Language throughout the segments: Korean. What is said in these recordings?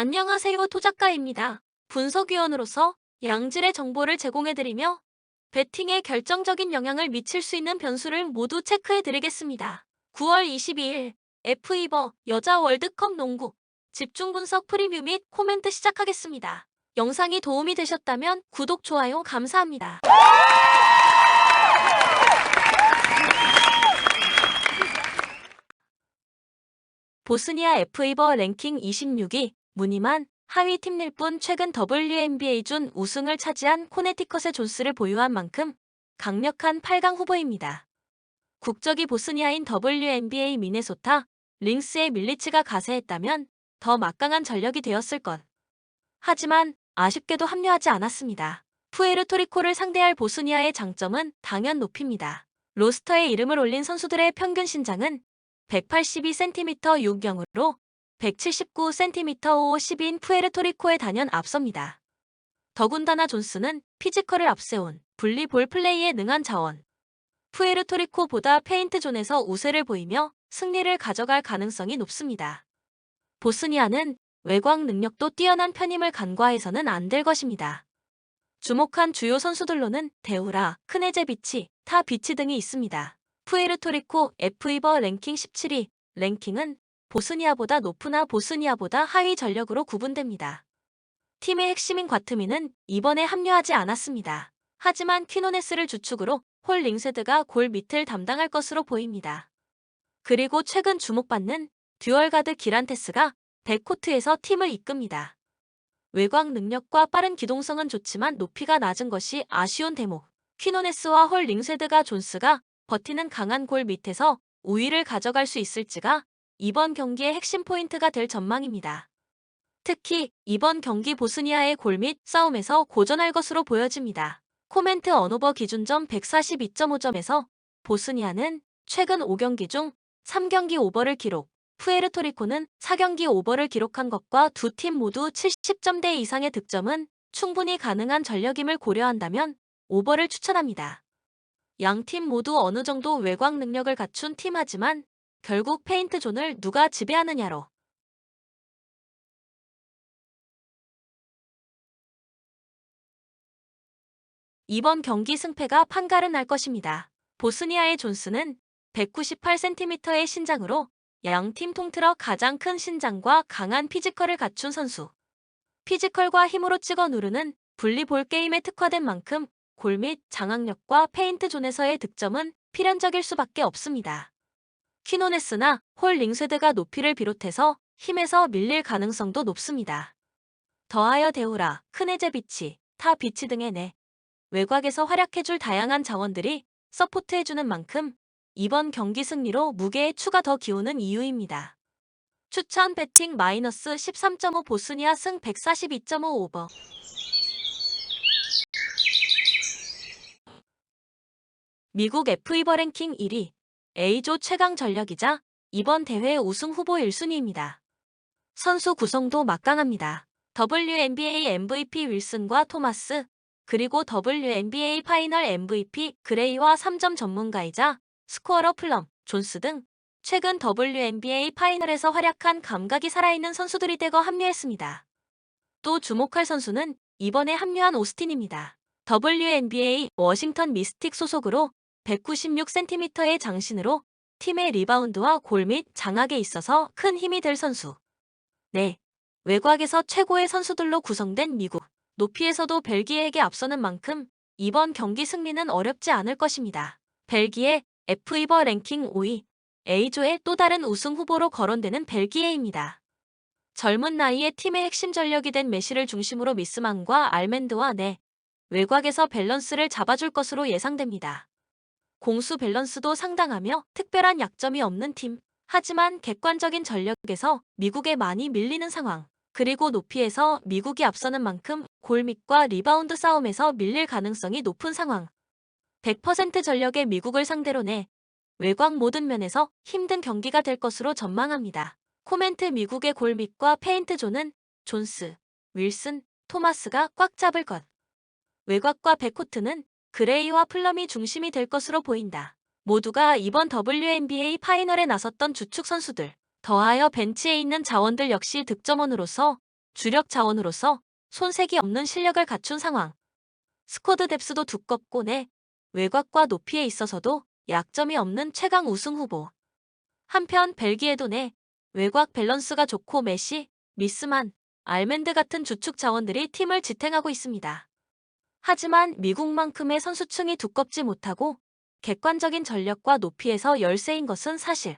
안녕하세요. 토작가입니다. 분석위원으로서 양질의 정보를 제공해드리며 배팅에 결정적인 영향을 미칠 수 있는 변수를 모두 체크해드리겠습니다. 9월 22일 F2버 여자 월드컵 농구 집중 분석 프리뷰 및 코멘트 시작하겠습니다. 영상이 도움이 되셨다면 구독, 좋아요 감사합니다. 보스니아 F2버 랭킹 26위 무늬만 하위 팀일 뿐 최근 WNBA 준 우승을 차지한 코네티컷의 존스를 보유한 만큼 강력한 8강 후보입니다. 국적이 보스니아인 WNBA 미네소타 링스의 밀리치가 가세했다면 더 막강한 전력이 되었을 것. 하지만 아쉽게도 합류하지 않았습니다. 푸에르토리코를 상대할 보스니아의 장점은 당연 높이입니다. 로스터에 이름을 올린 선수들의 평균 신장은 182cm 6경으로 179cm 5 10인 푸에르토리코의 단연 앞섭니다. 더군다나 존스는 피지컬을 앞세운 분리볼 플레이에 능한 자원. 푸에르토리코보다 페인트 존에서 우세를 보이며 승리를 가져갈 가능성이 높습니다. 보스니아는 외곽 능력도 뛰어난 편임을 간과해서는 안 될 것입니다. 주목한 주요 선수들로는 데우라, 크네제비치, 타비치 등이 있습니다. 푸에르토리코 F2버 랭킹 17위, 랭킹은 보스니아보다 높으나 보스니아보다 하위 전력으로 구분됩니다. 팀의 핵심인 과트미는 이번에 합류하지 않았습니다. 하지만 퀴노네스를 주축으로 홀 링세드가 골 밑을 담당할 것으로 보입니다. 그리고 최근 주목받는 듀얼가드 기란테스가 백코트에서 팀을 이끕니다. 외곽 능력과 빠른 기동성은 좋지만 높이가 낮은 것이 아쉬운 대목. 퀴노네스와 홀 링세드가 존스가 버티는 강한 골 밑에서 우위를 가져갈 수 있을지가 이번 경기의 핵심 포인트가 될 전망입니다. 특히 이번 경기 보스니아의 골 및 싸움에서 고전할 것으로 보여집니다. 코멘트 언오버 기준점 142.5점에서 보스니아는 최근 5경기 중 3경기 오버를 기록, 푸에르토리코는 4경기 오버를 기록한 것과 두 팀 모두 70점대 이상의 득점은 충분히 가능한 전력임을 고려한다면 오버를 추천합니다. 양 팀 모두 어느 정도 외곽 능력을 갖춘 팀하지만 결국 페인트 존을 누가 지배하느냐로 이번 경기 승패가 판가름 날 것입니다. 보스니아의 존스는 198cm의 신장으로 양팀 통틀어 가장 큰 신장과 강한 피지컬을 갖춘 선수. 피지컬과 힘으로 찍어 누르는 분리볼 게임에 특화된 만큼 골 및 장악력과 페인트 존에서의 득점은 필연적일 수밖에 없습니다. 퀴노네스나 홀 링세드가 높이를 비롯해서 힘에서 밀릴 가능성도 높습니다. 더하여 데우라, 크네제비치, 타비치 등의 외곽에서 활약해줄 다양한 자원들이 서포트해주는 만큼 이번 경기 승리로 무게의 추가 더 기우는 이유입니다. 추천 배팅 마이너스 13.5 보스니아 승 142.5 오버. 미국 F2버 랭킹 1위, A조 최강 전력이자 이번 대회 우승 후보 1순위입니다. 선수 구성도 막강합니다. WNBA MVP 윌슨과 토마스, 그리고 WNBA 파이널 MVP 그레이와 3점 전문가이자 스코어러 플럼, 존스 등 최근 WNBA 파이널에서 활약한 감각이 살아있는 선수들이 대거 합류했습니다. 또 주목할 선수는 이번에 합류한 오스틴입니다. WNBA 워싱턴 미스틱 소속으로 196cm의 장신으로 팀의 리바운드와 골 및 장악에 있어서 큰 힘이 될 선수. 외곽에서 최고의 선수들로 구성된 미국. 높이에서도 벨기에에게 앞서는 만큼 이번 경기 승리는 어렵지 않을 것입니다. 벨기에 F2버 랭킹 5위, A조의 또 다른 우승 후보로 거론되는 벨기에입니다. 젊은 나이에 팀의 핵심 전력이 된 메시를 중심으로 미스만과 알멘드와 외곽에서 밸런스를 잡아줄 것으로 예상됩니다. 공수 밸런스도 상당하며 특별한 약점이 없는 팀. 하지만 객관적인 전력에서 미국에 많이 밀리는 상황. 그리고 높이에서 미국이 앞서는 만큼 골 밑과 리바운드 싸움에서 밀릴 가능성이 높은 상황. 100% 전력의 미국을 상대로 외곽 모든 면에서 힘든 경기가 될 것으로 전망합니다. 코멘트 미국의 골 밑과 페인트 존은 존스, 윌슨, 토마스가 꽉 잡을 것. 외곽과 백코트는 그레이와 플럼이 중심이 될 것으로 보인다. 모두가 이번 WNBA 파이널에 나섰던 주축 선수들. 더하여 벤치에 있는 자원들 역시 득점원으로서 주력 자원으로서 손색이 없는 실력을 갖춘 상황. 스쿼드 뎁스도 두껍고 내 외곽과 높이에 있어서도 약점이 없는 최강 우승 후보. 한편 벨기에도 내 외곽 밸런스가 좋고 메시, 미스만, 알멘드 같은 주축 자원들이 팀을 지탱하고 있습니다. 하지만 미국만큼의 선수층이 두껍지 못하고 객관적인 전력과 높이에서 열세인 것은 사실.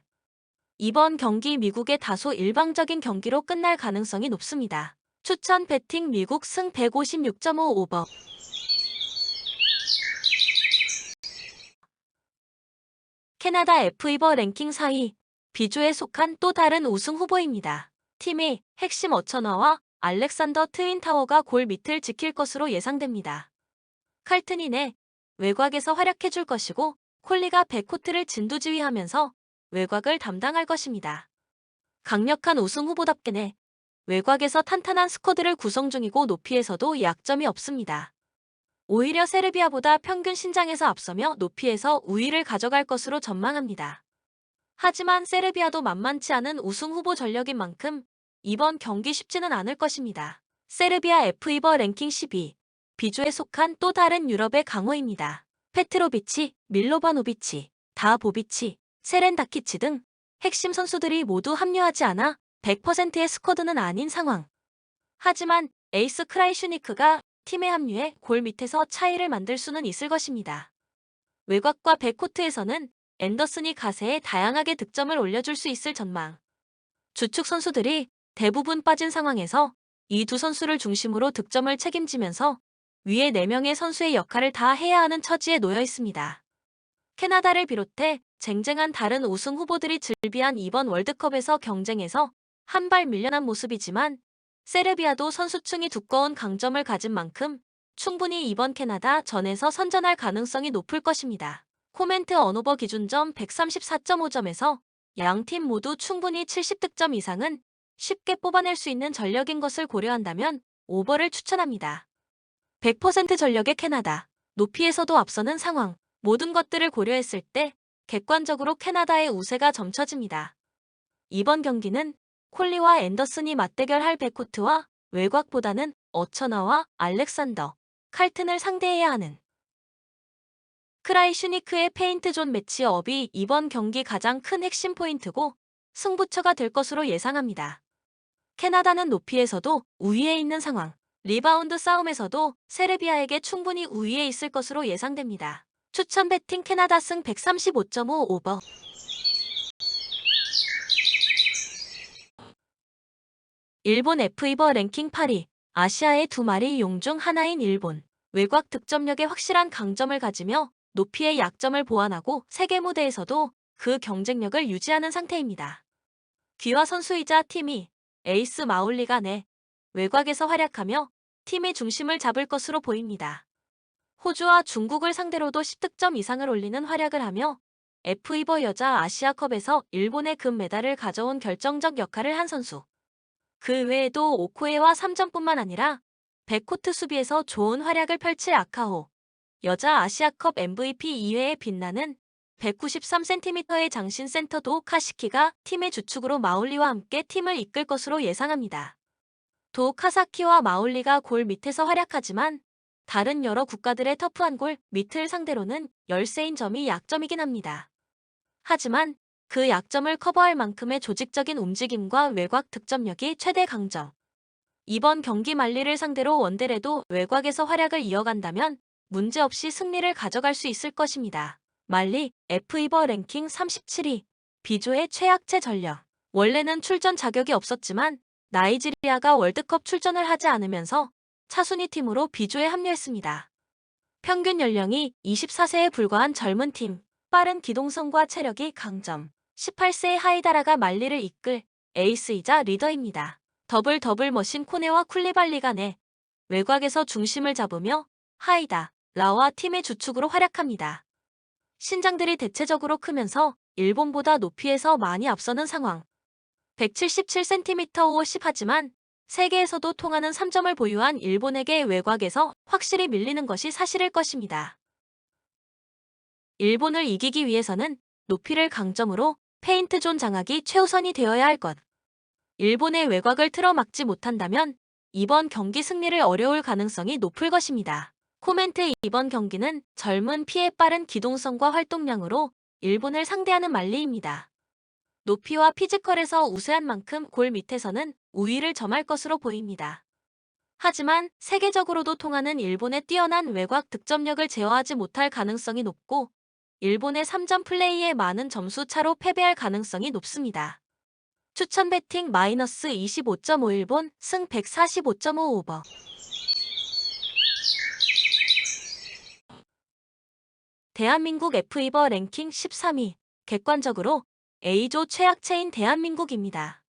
이번 경기 미국의 다소 일방적인 경기로 끝날 가능성이 높습니다. 추천 배팅 미국 승 156.5 오버. 캐나다 F2버 랭킹 4위, 비조에 속한 또 다른 우승 후보입니다. 팀의 핵심 어처너와 알렉산더 트윈타워가 골 밑을 지킬 것으로 예상됩니다. 칼튼이 내 외곽에서 활약해줄 것이고 콜리가 백코트를 진두지휘하면서 외곽을 담당할 것입니다. 강력한 우승 후보답게 내 외곽에서 탄탄한 스쿼드를 구성 중이고 높이에서도 약점이 없습니다. 오히려 세르비아보다 평균 신장에서 앞서며 높이에서 우위를 가져갈 것으로 전망합니다. 하지만 세르비아도 만만치 않은 우승 후보 전력인 만큼 이번 경기 쉽지는 않을 것입니다. 세르비아 F2버 랭킹 12, 비조에 속한 또 다른 유럽의 강호입니다. 페트로비치, 밀로바노비치, 다보비치, 세렌다키치 등 핵심 선수들이 모두 합류하지 않아 100%의 스쿼드는 아닌 상황. 하지만 에이스 크라이슈니크가 팀에 합류해 골 밑에서 차이를 만들 수는 있을 것입니다. 외곽과 백코트에서는 앤더슨이 가세에 다양하게 득점을 올려줄 수 있을 전망. 주축 선수들이 대부분 빠진 상황에서 이 두 선수를 중심으로 득점을 책임지면서 위에 4명의 선수의 역할을 다 해야 하는 처지에 놓여 있습니다. 캐나다를 비롯해 쟁쟁한 다른 우승 후보들이 즐비한 이번 월드컵에서 경쟁에서 한 발 밀려난 모습이지만 세르비아도 선수층이 두꺼운 강점을 가진 만큼 충분히 이번 캐나다 전에서 선전할 가능성이 높을 것입니다. 코멘트 언오버 기준점 134.5점에서 양팀 모두 충분히 70득점 이상은 쉽게 뽑아낼 수 있는 전력인 것을 고려한다면 오버를 추천합니다. 100% 전력의 캐나다, 높이에서도 앞서는 상황, 모든 것들을 고려했을 때 객관적으로 캐나다의 우세가 점쳐집니다. 이번 경기는 콜리와 앤더슨이 맞대결할 백코트와 외곽보다는 어처나와 알렉산더, 칼튼을 상대해야 하는 크라이슈니크의 페인트 존 매치업이 이번 경기 가장 큰 핵심 포인트고 승부처가 될 것으로 예상합니다. 캐나다는 높이에서도 우위에 있는 상황, 리바운드 싸움에서도 세르비아에게 충분히 우위에 있을 것으로 예상됩니다. 추천 배팅 캐나다 승 135.5 오버. 일본 F2버 랭킹 8위, 아시아의 두 마리 용 중 하나인 일본. 외곽 득점력에 확실한 강점을 가지며 높이의 약점을 보완하고 세계 무대에서도 그 경쟁력을 유지하는 상태입니다. 귀화 선수이자 팀이 에이스 마울리가 내 외곽에서 활약하며 팀의 중심을 잡을 것으로 보입니다. 호주와 중국을 상대로도 10득점 이상을 올리는 활약을 하며 F2버 여자 아시아컵에서 일본의 금메달을 가져온 결정적 역할을 한 선수. 그 외에도 오코에와 3점뿐만 아니라 백코트 수비에서 좋은 활약을 펼칠 아카호. 여자 아시아컵 MVP 이외에 빛나는 193cm의 장신 센터도 카시키가 팀의 주축으로 마울리와 함께 팀을 이끌 것으로 예상합니다. 도 카사키와 마울리가 골 밑에서 활약하지만 다른 여러 국가들의 터프한 골 밑을 상대로는 열세인 점이 약점이긴 합니다. 하지만 그 약점을 커버할 만큼의 조직적인 움직임과 외곽 득점력이 최대 강점. 이번 경기 말리를 상대로 원데레도 외곽에서 활약을 이어간다면 문제없이 승리를 가져갈 수 있을 것입니다. 말리, F2버 랭킹 37위, 비조의 최약체 전력. 원래는 출전 자격이 없었지만 나이지리아가 월드컵 출전을 하지 않으면서 차순위 팀으로 비조에 합류했습니다. 평균 연령이 24세에 불과한 젊은 팀, 빠른 기동성과 체력이 강점. 18세의 하이다라가 말리를 이끌 에이스이자 리더입니다. 더블 머신 코네와 쿨리발리가 내 외곽에서 중심을 잡으며 하이다, 라와 팀의 주축으로 활약합니다. 신장들이 대체적으로 크면서 일본보다 높이에서 많이 앞서는 상황. 177cm 50 하지만 세계에서도 통하는 3점을 보유한 일본에게 외곽에서 확실히 밀리는 것이 사실일 것입니다. 일본을 이기기 위해서는 높이를 강점으로 페인트 존 장악이 최우선이 되어야 할 것. 일본의 외곽을 틀어막지 못한다면 이번 경기 승리를 어려울 가능성이 높을 것입니다. 코멘트 이번 경기는 젊은 피에 빠른 기동성과 활동량으로 일본을 상대하는 말리입니다. 높이와 피지컬에서 우세한 만큼 골 밑에서는 우위를 점할 것으로 보입니다. 하지만 세계적으로도 통하는 일본의 뛰어난 외곽 득점력을 제어하지 못할 가능성이 높고 일본의 3점 플레이에 많은 점수 차로 패배할 가능성이 높습니다. 추천 배팅 마이너스 25.5 일본 승 145.5 오버. 대한민국 F이버 랭킹 13위. 객관적으로 A조 최약체인 대한민국입니다.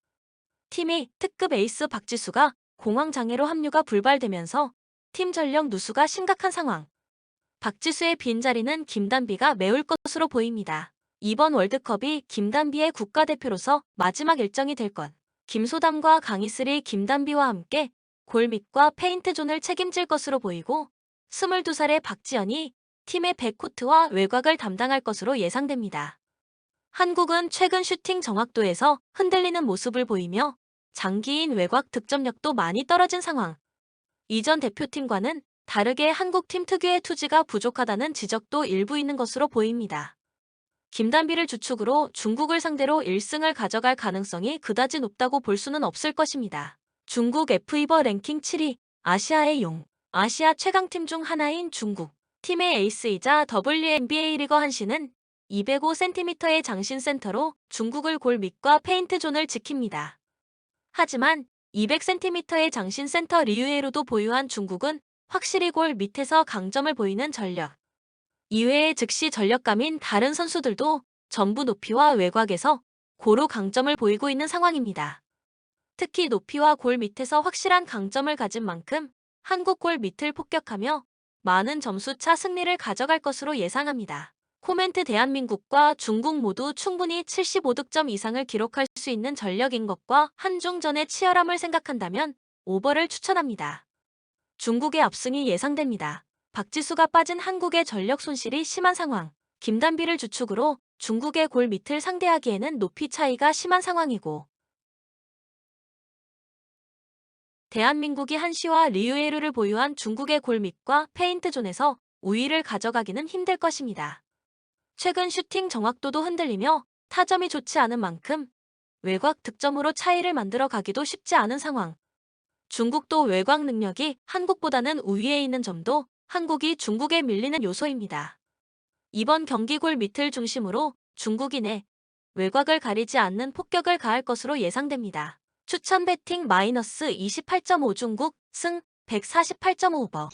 팀이 특급 에이스 박지수가 공황장애로 합류가 불발되면서 팀 전력 누수가 심각한 상황. 박지수의 빈자리는 김단비가 메울 것으로 보입니다. 이번 월드컵이 김단비의 국가대표로서 마지막 일정이 될 것. 김소담과 강희슬이 김단비와 함께 골밑과 페인트존을 책임질 것으로 보이고 22살의 박지연이 팀의 백코트와 외곽을 담당할 것으로 예상됩니다. 한국은 최근 슈팅 정확도에서 흔들리는 모습을 보이며 장기인 외곽 득점력도 많이 떨어진 상황. 이전 대표팀과는 다르게 한국팀 특유의 투지가 부족하다는 지적도 일부 있는 것으로 보입니다. 김단비를 주축으로 중국을 상대로 1승을 가져갈 가능성이 그다지 높다고 볼 수는 없을 것입니다. 중국 F이버 랭킹 7위, 아시아의 용. 아시아 최강팀 중 하나인 중국. 팀의 에이스이자 WNBA 리거 한신은 205cm의 장신 센터로 중국을 골 밑과 페인트 존을 지킵니다. 하지만 200cm의 장신 센터 리유에로도 보유한 중국은 확실히 골 밑에서 강점을 보이는 전력. 이외에 즉시 전력감인 다른 선수들도 전부 높이와 외곽에서 고루 강점을 보이고 있는 상황입니다. 특히 높이와 골 밑에서 확실한 강점을 가진 만큼 한국 골 밑을 폭격하며 많은 점수차 승리를 가져갈 것으로 예상합니다. 코멘트 대한민국과 중국 모두 충분히 75득점 이상을 기록할 수 있는 전력인 것과 한중전의 치열함을 생각한다면 오버를 추천합니다. 중국의 압승이 예상됩니다. 박지수가 빠진 한국의 전력 손실이 심한 상황. 김단비를 주축으로 중국의 골 밑을 상대하기에는 높이 차이가 심한 상황이고 대한민국이 한시와 리유에르를 보유한 중국의 골 밑과 페인트존에서 우위를 가져가기는 힘들 것입니다. 최근 슈팅 정확도도 흔들리며 타점이 좋지 않은 만큼 외곽 득점으로 차이를 만들어 가기도 쉽지 않은 상황. 중국도 외곽 능력이 한국보다는 우위에 있는 점도 한국이 중국에 밀리는 요소입니다. 이번 경기 골 밑을 중심으로 중국이 내 외곽을 가리지 않는 폭격을 가할 것으로 예상됩니다. 추천 배팅 마이너스 28.5 중국 승 148.5 오버.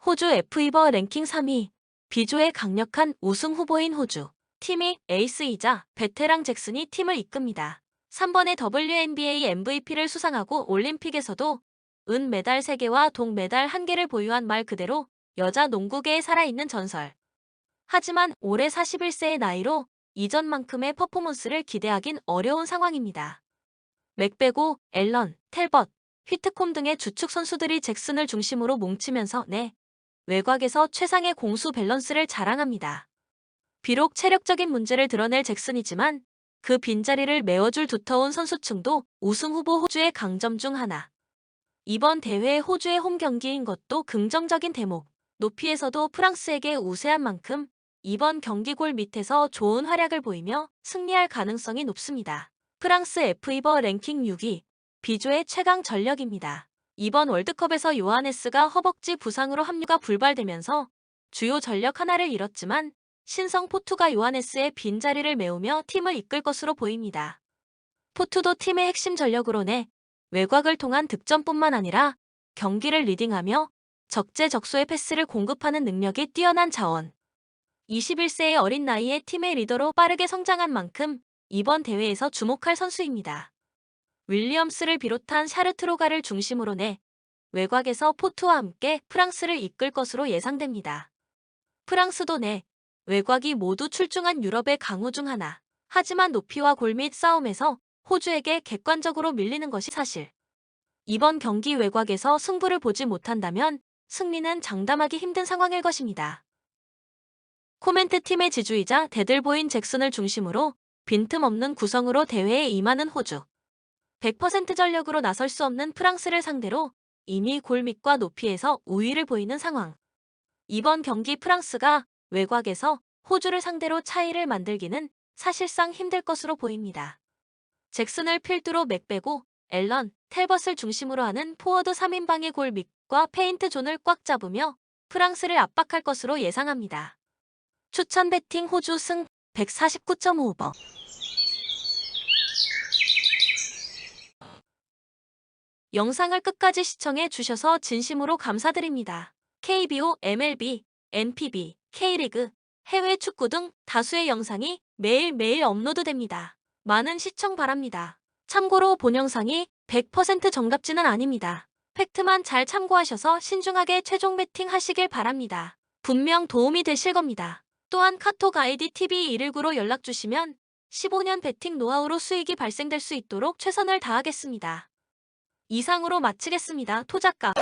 호주 F이버 랭킹 3위. B조의 강력한 우승 후보인 호주. 팀이 에이스이자 베테랑 잭슨이 팀을 이끕니다. 3번의 WNBA MVP를 수상하고 올림픽에서도 은메달 3개와 동메달 1개를 보유한 말 그대로 여자 농구계에 살아있는 전설. 하지만 올해 41세의 나이로 이전만큼의 퍼포먼스를 기대하긴 어려운 상황입니다. 맥베고, 앨런, 텔벗, 휘트콤 등의 주축 선수들이 잭슨을 중심으로 뭉치면서 외곽에서 최상의 공수 밸런스를 자랑합니다. 비록 체력적인 문제를 드러낼 잭슨이지만 그 빈자리를 메워줄 두터운 선수층도 우승 후보 호주의 강점 중 하나. 이번 대회 호주의 홈 경기인 것도 긍정적인 대목. 높이에서도 프랑스에게 우세한 만큼 이번 경기 골 밑에서 좋은 활약을 보이며 승리할 가능성이 높습니다. 프랑스 F이버 랭킹 6위, B조의 최강 전력입니다. 이번 월드컵에서 요하네스가 허벅지 부상으로 합류가 불발되면서 주요 전력 하나를 잃었지만 신성 포투가 요하네스의 빈자리를 메우며 팀을 이끌 것으로 보입니다. 포투도 팀의 핵심 전력으로 외곽을 통한 득점뿐만 아니라 경기를 리딩하며 적재적소의 패스를 공급하는 능력이 뛰어난 자원. 21세의 어린 나이에 팀의 리더로 빠르게 성장한 만큼 이번 대회에서 주목할 선수입니다. 윌리엄스를 비롯한 샤르트로가를 중심으로 외곽에서 포투와 함께 프랑스를 이끌 것으로 예상됩니다. 프랑스도 외곽이 모두 출중한 유럽의 강호 중 하나. 하지만 높이와 골밑 싸움에서 호주에게 객관적으로 밀리는 것이 사실. 이번 경기 외곽에서 승부를 보지 못한다면 승리는 장담하기 힘든 상황일 것입니다. 코멘트 팀의 지주이자 대들보인 잭슨을 중심으로 빈틈없는 구성으로 대회에 임하는 호주. 100% 전력으로 나설 수 없는 프랑스를 상대로 이미 골밑과 높이에서 우위를 보이는 상황. 이번 경기 프랑스가 외곽에서 호주를 상대로 차이를 만들기는 사실상 힘들 것으로 보입니다. 잭슨을 필두로 맥베고 앨런, 텔벗을 중심으로 하는 포워드 3인방의 골밑과 페인트 존을 꽉 잡으며 프랑스를 압박할 것으로 예상합니다. 추천 배팅 호주 승 149.5번. 영상을 끝까지 시청해 주셔서 진심으로 감사드립니다. KBO, MLB, NPB, K리그, 해외 축구 등 다수의 영상이 매일매일 업로드됩니다. 많은 시청 바랍니다. 참고로 본 영상이 100% 정답지는 아닙니다. 팩트만 잘 참고하셔서 신중하게 최종 배팅 하시길 바랍니다. 분명 도움이 되실 겁니다. 또한 카톡 아이디 TV119로 연락주시면 15년 배팅 노하우로 수익이 발생될 수 있도록 최선을 다하겠습니다. 이상으로 마치겠습니다. 토작가